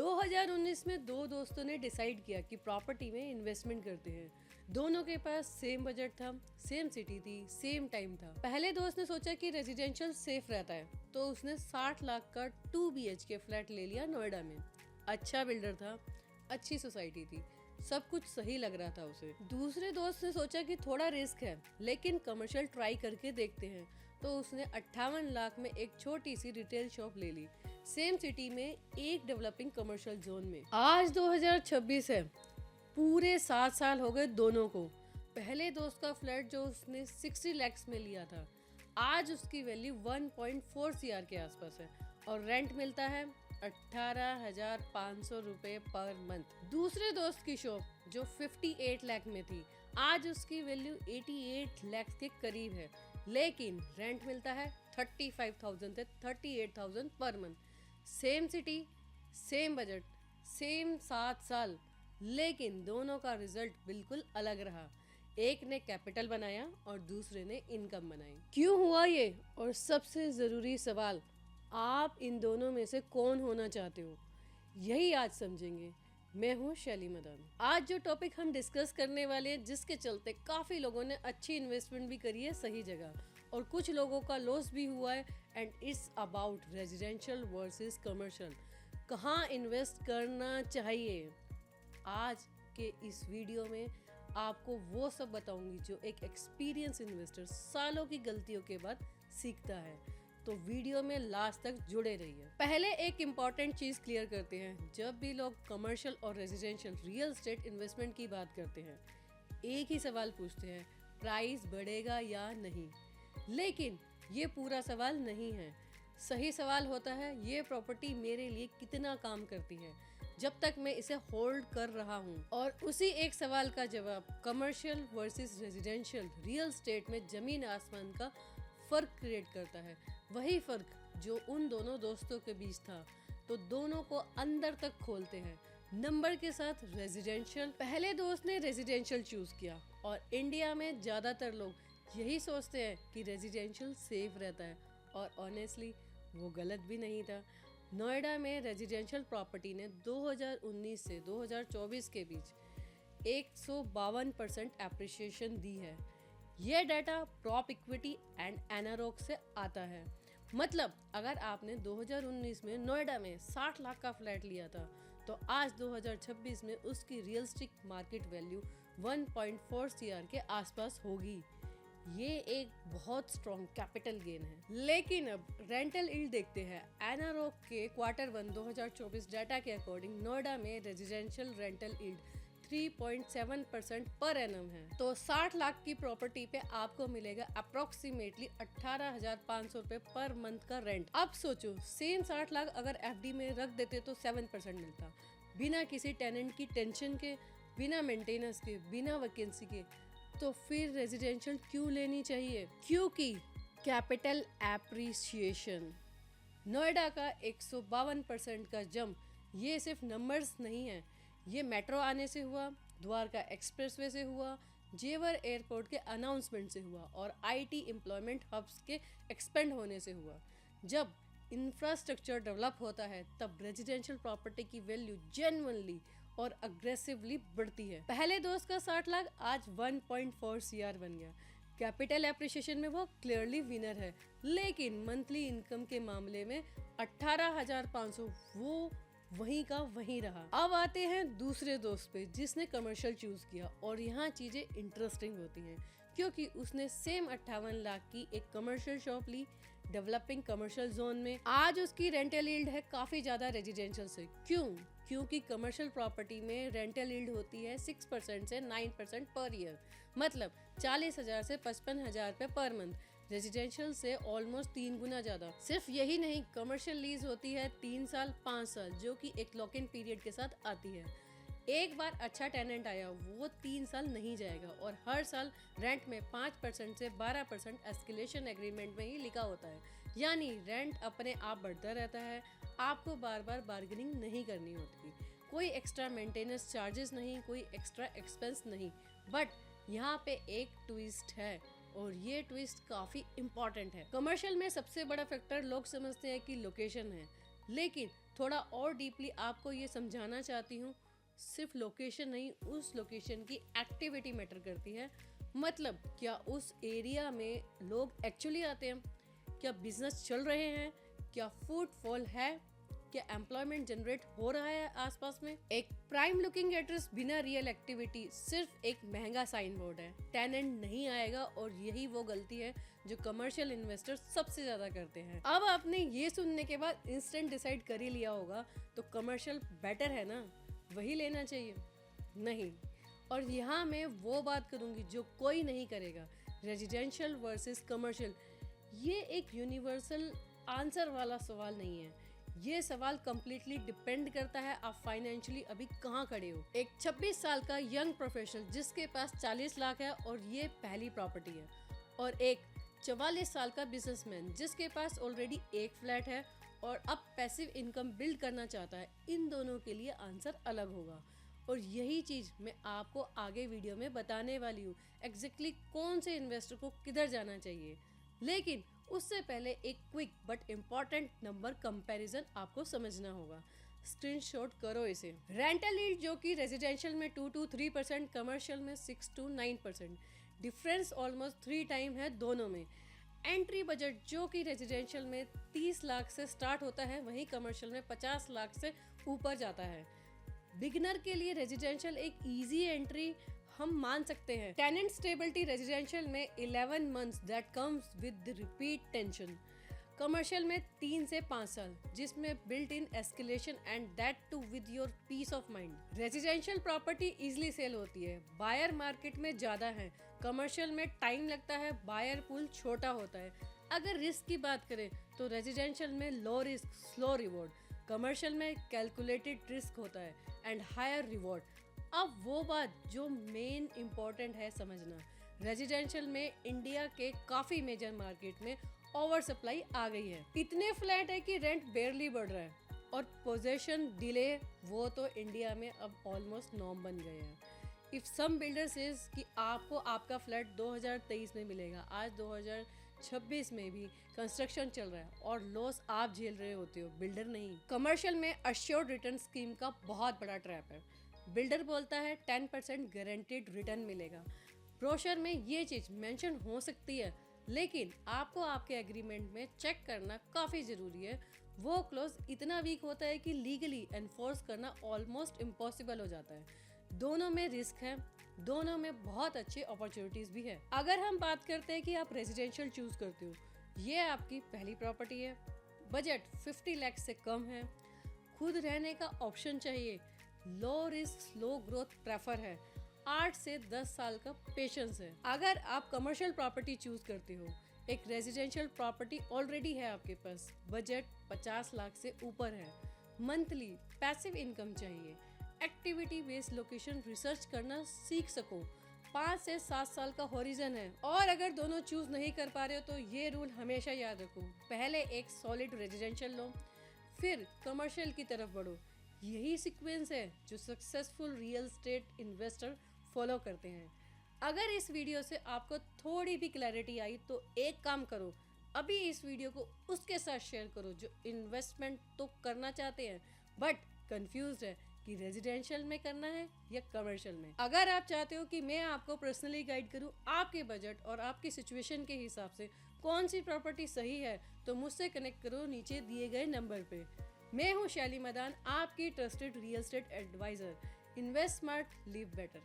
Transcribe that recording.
2019 में दो दोस्तों ने डिसाइड किया कि प्रॉपर्टी में इन्वेस्टमेंट करते हैं। दोनों के पास सेम बजट था, सेम सिटी थी, सेम टाइम था। पहले दोस्त ने सोचा कि रेजिडेंशियल सेफ रहता है, तो उसने 60 लाख का 2 BHK फ्लैट ले लिया नोएडा में। अच्छा बिल्डर था, अच्छी सोसाइटी थी, सब कुछ सही लग रहा था उसे। दूसरे दोस्त ने सोचा कि थोड़ा रिस्क है, लेकिन कमर्शियल ट्राई करके देखते हैं, तो उसने 58 लाख में एक छोटी सी रिटेल शॉप ले ली, सेम सिटी में एक डेवलपिंग कमर्शियल जोन में। आज 2026 है, पूरे 7 साल हो गए दोनों को। पहले दोस्त का फ्लैट जो उसने 60 लाख में लिया था, आज उसकी वैल्यू 1.4 CR के आसपास है और रेंट मिलता है 18,500 रुपए पर मंथ। दूसरे दोस्त की शॉप जो 58 लाख में थी, आज उसकी वैल्यू 88 लाख के करीब है, लेकिन रेंट मिलता है 35,000 से 38,000 per month. Same city, same budget, same 7 साल, लेकिन दोनों का रिजल्ट बिल्कुल अलग रहा। एक ने कैपिटल बनाया और दूसरे ने इनकम बनाई। क्यों हुआ ये? और सबसे जरूरी सवाल, आप इन दोनों में से कौन होना चाहते हो? यही आज समझेंगे। मैं हूँ शैली मदान। आज जो टॉपिक हम डिस्कस करने वाले हैं, जिसके चलते काफी लोगों ने अच्छी इन्वेस्टमेंट भी करी है सही जगह, और कुछ लोगों का लॉस भी हुआ है, and it's about residential versus commercial. कहाँ इन्वेस्ट करना चाहिए? आज के इस वीडियो में आपको वो सब बताऊंगी जो एक एक्सपीरियंस इन्वेस्टर सालों की गलतियों के बाद सीखता है। तो वीडियो में लास्ट तक जुड़े रहिए। पहले एक इम्पॉर्टेंट चीज क्लियर करते हैं। जब भी लोग कमर्शियल और रेजिडेंशियल रियल एस्टेट इन्वेस्टमेंट की बात करते हैं, एक ही सवाल पूछते हैं, प्राइस बढ़ेगा या नहीं। लेकिन ये पूरा सवाल नहीं है। सही सवाल होता है, ये प्रॉपर्टी मेरे लिए कितना काम करती है जब तक मैं इसे होल्ड कर रहा हूँ। और उसी एक सवाल का जवाब commercial versus residential real estate में जमीन आसमान का फर्क क्रिएट करता है। वही फर्क जो उन दोनों दोस्तों के बीच था, तो दोनों को अंदर तक खोलते हैं। नंबर के साथ रेजिडेंशियल। पहले दोस्त ने रेजिडेंशियल चूज किया, और इंडिया में ज्यादातर लोग यही सोचते हैं कि रेजिडेंशियल सेफ रहता है, और ऑनेस्टली वो गलत भी नहीं था। नोएडा में रेजिडेंशियल प्रॉपर्टी ने 2019 से 2024 के बीच 152% एप्रिसिएशन दी है। यह data prop equity and Anarock से आता है। मतलब अगर आपने 2019 में नोएडा में 60 लाख का फ्लैट लिया था, तो आज 2026 में उसकी real estate market value 1.4 CR के आसपास होगी। ये एक बहुत स्ट्रॉन्ग कैपिटल गेन है। लेकिन अब रेंटल यील्ड देखते हैं। एनारॉक के Q1 2024 डाटा के अकॉर्डिंग नोएडा में residential rental yield 3.7% per annum है। तो 60 लाख की प्रॉपर्टी पे आपको मिलेगा अप्रोक्सीमेटली 18,500 रुपए पर मंथ का रेंट। अब सोचो, सेम 60 लाख अगर FD में रख देते तो 7% मिलता, बिना किसी टेनेंट की टेंशन के, बिना मेंटेनेंस के, बिना वैकेंसी के। तो फिर रेजिडेंशियल क्यों लेनी चाहिए? क्योंकि कैपिटल एप्रिसिएशन। नोएडा का 152% का जंप ये सिर्फ नंबर्स नहीं है, ये मेट्रो आने से हुआ, द्वारका एक्सप्रेसवे से हुआ, जेवर एयरपोर्ट के अनाउंसमेंट से हुआ, और IT एम्प्लॉयमेंट हब्स के एक्सपेंड होने से हुआ। जब इंफ्रास्ट्रक्चर डेवलप होता है, तब रेजिडेंशियल प्रॉपर्टी की वैल्यू जेन्युइनली और अग्रेसिवली बढ़ती है। पहले दोस्त का 60 लाख आज 1.4 CR बन गया। कैपिटल एप्रिसिएशन में वो क्लियरली विनर है, लेकिन मंथली इनकम के मामले में 18,500 वो वहीं का वहीं रहा। अब आते हैं दूसरे दोस्त पे, जिसने कमर्शियल चूज किया, और यहाँ चीजें इंटरेस्टिंग होती हैं, क्योंकि उसने सेम 58 लाख की एक कमर्शियल शॉप ली डेवलपिंग कमर्शियल जोन में। आज उसकी रेंटल यील्ड है काफी ज्यादा रेजिडेंशियल से। क्यों? क्योंकि कमर्शियल प्रॉपर्टी में रेंटल यील्ड होती है 6% से 9% पर ईयर, मतलब 40,000 से 55,000 रुपए पर मंथ। रेजिडेंशियल से ऑलमोस्ट 3 गुना ज्यादा। सिर्फ यही नहीं, कमर्शियल लीज होती है 3 साल 5 साल, जो कि एक लॉक इन पीरियड के साथ आती है। एक बार अच्छा टेनेंट आया, वो 3 साल नहीं जाएगा, और हर साल रेंट में 5% से 12% एस्केलेशन एग्रीमेंट में ही लिखा होता है। यानी रेंट अपने आप बढ़ता रहता है, आपको बार बार बार्गेनिंग नहीं करनी होती, कोई एक्स्ट्रा मेंटेनेंस चार्जेस नहीं, कोई एक्स्ट्रा एक्सपेंस नहीं। बट यहाँ पे एक ट्विस्ट है, और ये ट्विस्ट काफी इम्पोर्टेंट है। कमर्शियल में सबसे बड़ा फैक्टर लोग समझते हैं कि लोकेशन है, लेकिन थोड़ा और डीपली आपको ये समझाना चाहती हूँ, सिर्फ लोकेशन नहीं, उस लोकेशन की एक्टिविटी मैटर करती है। मतलब क्या उस एरिया में लोग एक्चुअली आते हैं, क्या बिजनेस चल रहे हैं, क्या फुटफॉल है, क्या एम्प्लॉयमेंट जनरेट हो रहा है आसपास में। एक प्राइम लुकिंग एड्रेस बिना रियल एक्टिविटी सिर्फ एक महंगा साइन बोर्ड है, टेनेंट नहीं आएगा। और यही वो गलती है जो कमर्शियल इन्वेस्टर सबसे ज्यादा करते हैं। अब आपने ये सुनने के बाद इंस्टेंट डिसाइड कर ही लिया होगा तो कमर्शियल बेटर है ना, वही लेना चाहिए। नहीं, और यहाँ मैं वो बात करूंगी जो कोई नहीं करेगा, रेजिडेंशियल वर्सेस कमर्शियल। ये एक यूनिवर्सल आंसर वाला सवाल नहीं है, ये सवाल कम्प्लीटली डिपेंड करता है आप फाइनेंशियली अभी कहाँ खड़े हो। एक 26 साल का यंग प्रोफेशनल जिसके पास 40 लाख है और ये पहली प्रॉपर्टी है, और एक 44 साल का बिजनेसमैन जिसके पास ऑलरेडी एक फ्लैट है और अब पैसिव इनकम बिल्ड करना चाहता है, इन दोनों के लिए आंसर अलग होगा। और यही चीज़ मैं आपको आगे वीडियो में बताने वाली हूँ, एग्जैक्टली कौन से इन्वेस्टर को किधर जाना चाहिए। लेकिन उससे पहले एक quick but important number comparison आपको समझना होगा, स्क्रीनशॉट करो इसे। रेंटल यील्ड जो कि रेजिडेंशियल में 2 to 3%, कमर्शियल में 6 to 9%, डिफरेंस ऑलमोस्ट 3 टाइम है दोनों में। एंट्री बजट जो कि रेजिडेंशियल में 30 लाख से स्टार्ट होता है, वहीं कमर्शियल में 50 लाख से ऊपर जाता है। बिगिनर के लिए रेजिडेंशियल एक इजी एंट्री हम मान सकते हैं। टेनेंट स्टेबिलिटी रेजिडेंशियल में 11 months that comes with repeat tension, commercial में 3 से 5 साल जिसमें built in escalation and that too with your peace of mind. Residential property easily sell होती है, बायर मार्केट में ज़्यादा है, कमर्शियल में टाइम लगता है, बायर पूल छोटा होता है। अगर रिस्क की बात करें तो रेजिडेंशियल में low risk slow reward, commercial में कैलकुलेटेड रिस्क होता है एंड हायर रिवॉर्ड। अब वो बात जो मेन इम्पोर्टेंट है समझना, रेजिडेंशियल में इंडिया के काफ़ी मेजर मार्केट में ओवर सप्लाई आ गई है। इतने फ्लैट है कि रेंट बेयरली बढ़ रहा है और पोजेशन डिले वो तो इंडिया में अब ऑलमोस्ट नॉर्म बन गए हैं। इफ सम बिल्डर सेज कि आपको आपका फ्लैट 2023 में मिलेगा, आज 2026 में भी कंस्ट्रक्शन चल रहा है और लॉस आप झेल रहे होते हो, बिल्डर नहीं। कमर्शियल में अश्योर्ड रिटर्न स्कीम का बहुत बड़ा ट्रैप है। बिल्डर बोलता है 10% गारंटीड रिटर्न मिलेगा। ब्रोशर में ये चीज़ मेंशन हो सकती है, लेकिन आपको आपके एग्रीमेंट में चेक करना काफ़ी ज़रूरी है। वो क्लोज इतना वीक होता है कि लीगली एनफोर्स करना ऑलमोस्ट इम्पॉसिबल हो जाता है। दोनों में रिस्क है, दोनों में बहुत अच्छी अपॉर्चुनिटीज़ भी है। अगर हम बात करते हैं कि आप रेजिडेंशियल चूज़ करते हो, ये आपकी पहली प्रॉपर्टी है, बजट 50 लाख से कम है, खुद रहने का ऑप्शन चाहिए, low risk slow growth prefer है, 8 से 10 साल का पेशेंस है। अगर आप कमर्शियल प्रॉपर्टी चूज करते हो, एक रेजिडेंशियल प्रॉपर्टी ऑलरेडी है आपके पास, बजट 50 लाख से ऊपर है, मंथली पैसिव इनकम चाहिए, एक्टिविटी बेस्ड लोकेशन रिसर्च करना सीख सको, 5 से 7 साल का हॉरिजन है। और अगर दोनों चूज नहीं कर पा रहे हो तो ये रूल हमेशा याद रखो, पहले एक सॉलिड रेजिडेंशियल लो, फिर कमर्शियल की तरफ बढ़ो। यही सीक्वेंस है जो successful real estate investor follow करते हैं। अगर इस वीडियो से आपको थोड़ी भी क्लैरिटी आई तो एक काम करो, अभी इस वीडियो को उसके साथ शेयर करो जो इन्वेस्टमेंट तो करना चाहते हैं बट कंफ्यूज्ड है कि रेजिडेंशियल में करना है या कमर्शियल में। अगर आप चाहते हो कि मैं आपको पर्सनली गाइड करूं आपके बजट और आपकी सिचुएशन के हिसाब से कौन सी प्रॉपर्टी सही है, तो मुझसे कनेक्ट करो नीचे दिए गए नंबर पे। मैं हूँ शैली मदान, आपकी trusted real estate adviser. Invest smart, live better.